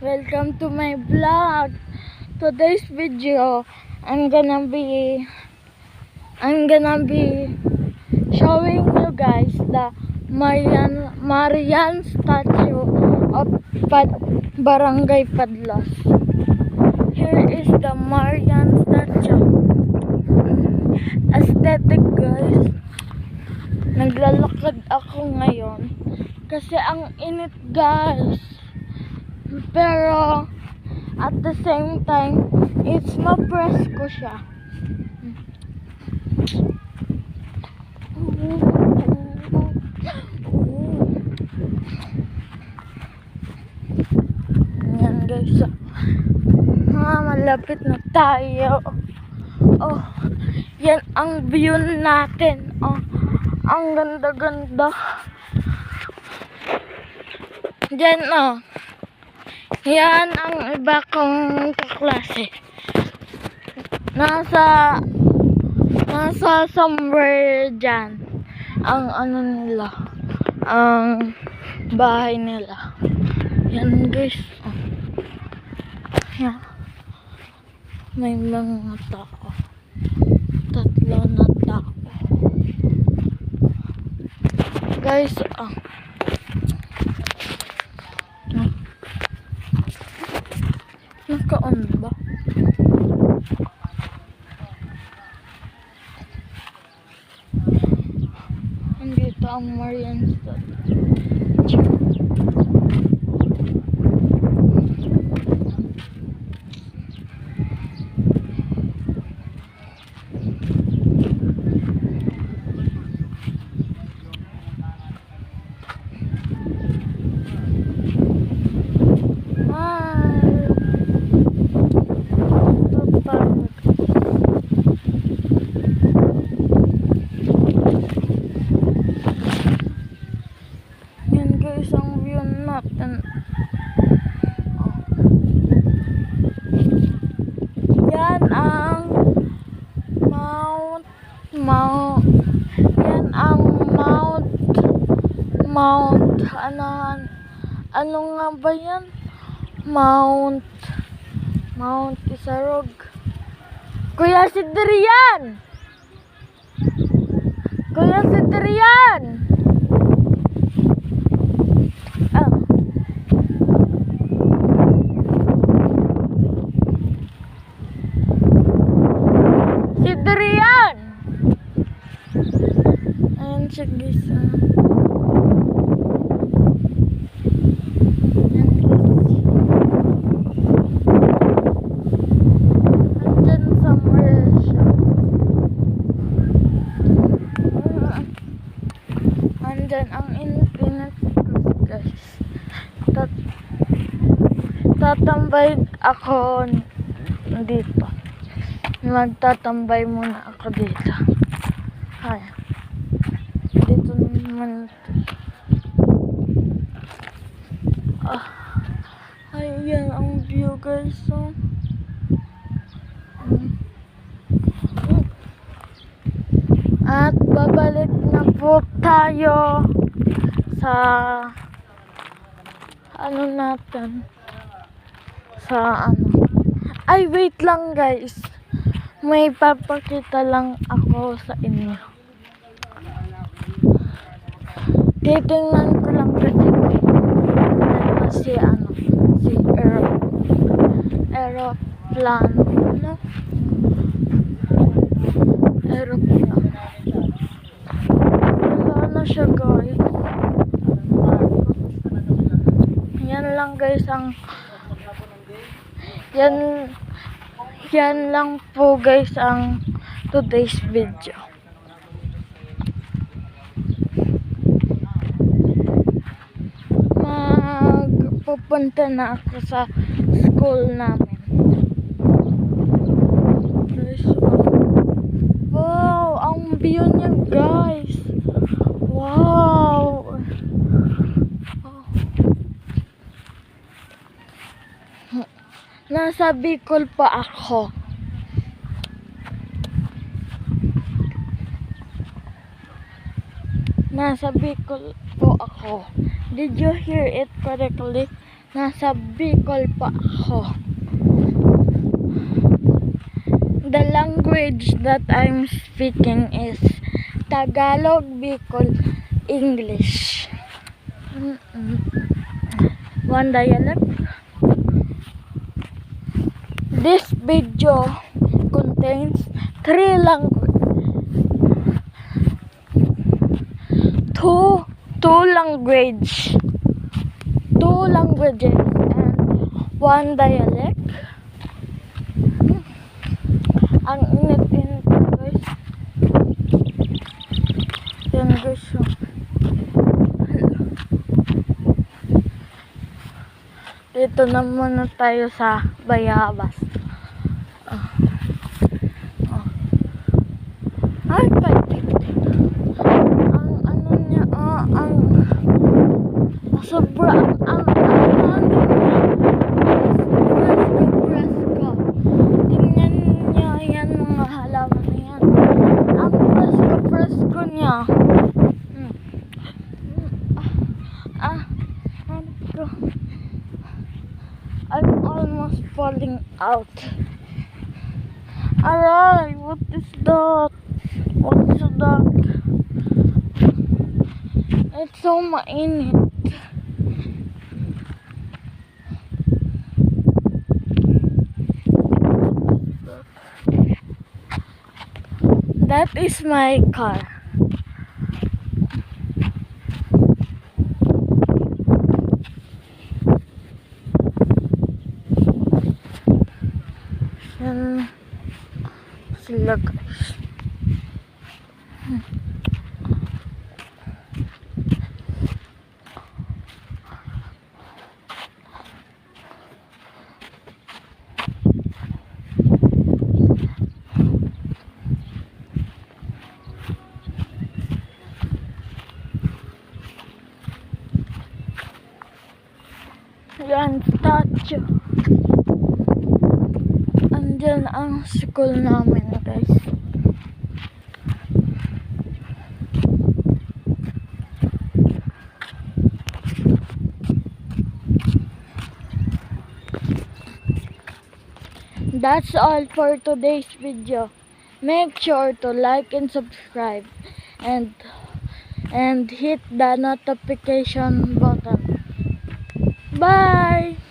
Welcome to my vlog. Today's video, I'm gonna be showing you guys the Marian statue of Barangay Padlas. Here is the Marian statue. Aesthetic, guys. Naglalakad ako ngayon kasi ang init, guys. Pero at the same time, it's mapresko siya. Yan, guys. Malapit na tayo. Oh, yan ang view natin. Oh, ang ganda-ganda. Diyan, oh. Yan ang iba kong kaklase. Nasa somewhere dyan ang nila, ang bahay nila. Yan, guys. Oh. Yan. May mga tao. 3 na tao. Guys, naka-on ba? Andito ang Marian statue. Isang view natin. Yan ang Mount ano nga ba yan? Mount Isarog. Kuya Sidrian! Sidrian! Ayan siya, guys. Andyan somewhere siya. Andyan ang infinite, guys. Tatambay ako dito. Magtatambay muna ako dito. Ay. Dito naman. Ayan ang view, guys. So, at babalik na po tayo sa natin. Ay, wait lang, guys. May papakita lang ako sa inyo. Titingnan ko lang kasi si aeroplane, no? Aeroplane. Wala na siya, guys. Yan lang, guys, yan lang po, guys, ang today's video. Pupunta na ako sa school namin. Guys, wow, ang view niya, guys. Wow. Nasa Bicol pa ako. Nasa Bicol po ako. Did you hear it correctly? nasa Bicol pa ako. The language that I'm speaking is Tagalog, Bicol, English. One dialect. This video contains 3 languages. Two languages and 1 dialect. Ang init-init guys. Yan guys. Dito na muna tayo sa Bayabas. Ay, ang ano niya, ang sobrang ang ano presko. Tingnan niyo yan mga halaman na yan. Ang presko niya. I'm almost falling out. Aray, what is that? What is that? It's so mainit. That is my car. Yan sila guys. Yan, statue. Andyan ang school namin guys. That's all for today's video. Make sure to like and subscribe and hit the notification button. Bye!